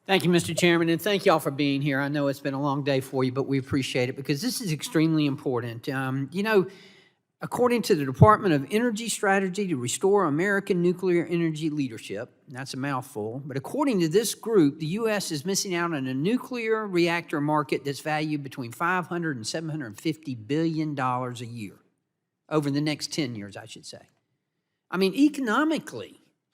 Thank you, Mr. Chairman, and thank you all for being here. I know it's been a long day for you, but we appreciate it because this is extremely important. According to the Department of Energy strategy to restore American nuclear energy leadership, that's a mouthful, but according to this group, the U.S. is missing out on a nuclear reactor market that's valued between $500 and $750 billion a year over the next 10 years, I should say. I mean,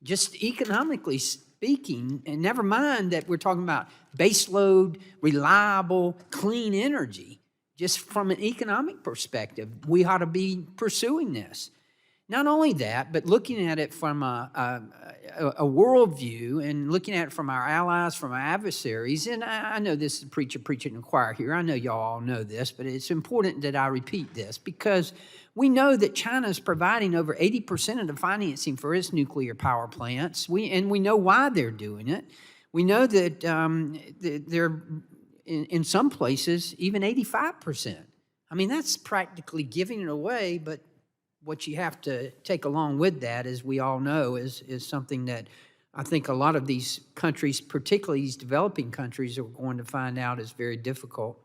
just economically speaking, and never mind that we're talking about baseload, reliable, clean energy, just from an economic perspective, we ought to be pursuing this. Not only that, but looking at it from a worldview and looking at it from our allies, from our adversaries, and I know this is preacher preaching in the choir here. I know y'all all know this, but it's important that I repeat this because we know that China is providing over 80% of the financing for its nuclear power plants, and we know why they're doing it. We know that they're, in some places, even 85%. I mean, that's practically giving it away, but what you have to take along with that, as we all know, is something that I think a lot of these countries, particularly these developing countries, are going to find out is very difficult.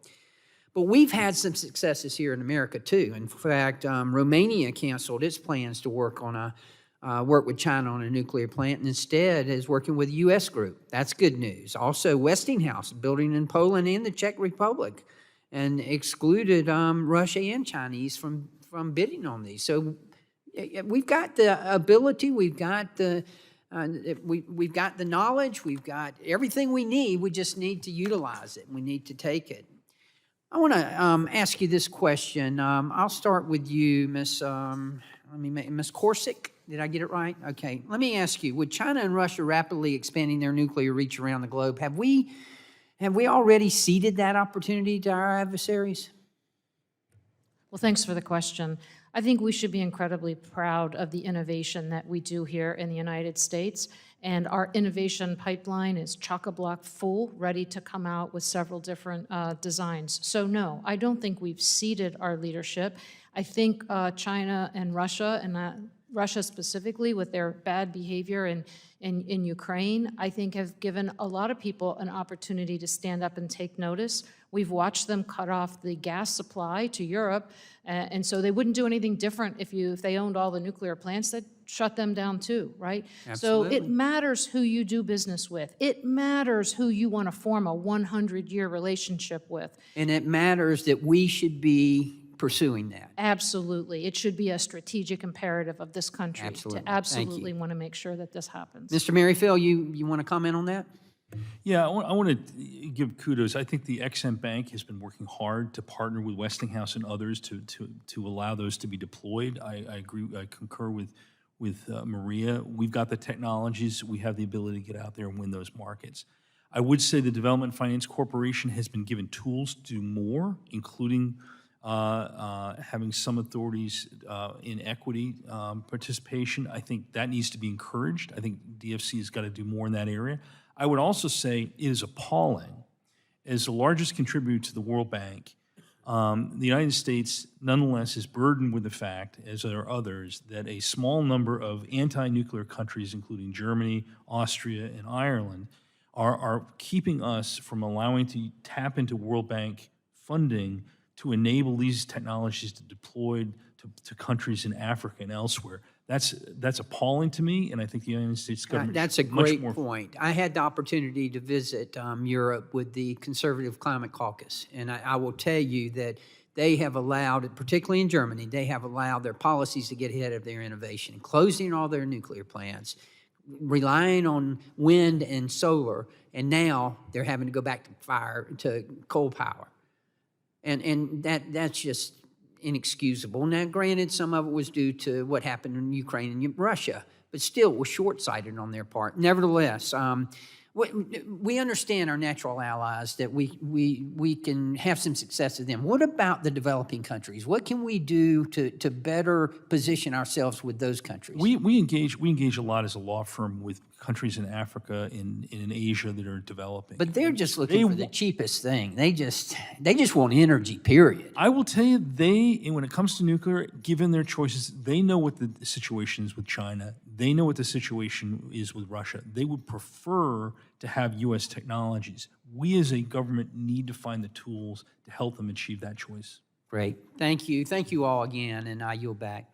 But we've had some successes here in America, too. In fact, Romania canceled its plans to work with China on a nuclear plant and instead is working with a U.S. group. That's good news. Also, Westinghouse, building in Poland and the Czech Republic, and excluded Russia and Chinese from bidding on these. So we've got the ability, we've got the knowledge, we've got everything we need. We just need to utilize it. We need to take it. I want to ask you this question. I'll start with you, Miss Corsick. Did I get it right? Okay. Let me ask you: with China and Russia rapidly expanding their nuclear reach around the globe, have we already ceded that opportunity to our adversaries? Well, thanks for the question. I think we should be incredibly proud of the innovation that we do here in the United States, and our innovation pipeline is chock-a-block full, ready to come out with several different designs. So no, I don't think we've ceded our leadership. I think China and Russia, and Russia specifically with their bad behavior in Ukraine, I think have given a lot of people an opportunity to stand up and take notice. We've watched them cut off the gas supply to Europe, and so they wouldn't do anything different if they owned all the nuclear plants. They'd shut them down too, right? Absolutely. So it matters who you do business with. It matters who you want to form a 100-year relationship with. And it matters that we should be pursuing that. Absolutely. It should be a strategic imperative of this country to absolutely want to make sure that this happens. Mr. Merrifield, you want to comment on that? Yeah, I want to give kudos. I think the Ex-Im Bank has been working hard to partner with Westinghouse and others to allow those to be deployed. I agree. I concur with Maria. We've got the technologies. We have the ability to get out there and win those markets. I would say the Development Finance Corporation has been given tools to do more, including having some authorities in equity participation. I think that needs to be encouraged. I think DFC has got to do more in that area. I would also say it is appalling. As the largest contributor to the World Bank, the United States nonetheless is burdened with the fact, as are others, that a small number of anti-nuclear countries, including Germany, Austria, and Ireland, are keeping us from allowing to tap into World Bank funding to enable these technologies to deploy to countries in Africa and elsewhere. That's appalling to me, and I think the United States government. That's a great point. I had the opportunity to visit Europe with the Conservative Climate Caucus, and I will tell you that they have allowed, particularly in Germany, they have allowed their policies to get ahead of their innovation, closing all their nuclear plants, relying on wind and solar, and now they're having to go back to coal power, and that's just inexcusable. Now, granted, some of it was due to what happened in Ukraine and Russia, but still it was short-sighted on their part. Nevertheless, we understand our natural allies, that we can have some success with them. What about the developing countries? What can we do to better position ourselves with those countries? We engage a lot as a law firm with countries in Africa, in Asia that are developing. But they're just looking for the cheapest thing. They just want energy, period. I will tell you, when it comes to nuclear, given their choices, they know what the situation is with China. They know what the situation is with Russia. They would prefer to have U.S. technologies. We as a government need to find the tools to help them achieve that choice. Great. Thank you. Thank you all again, and I yield back.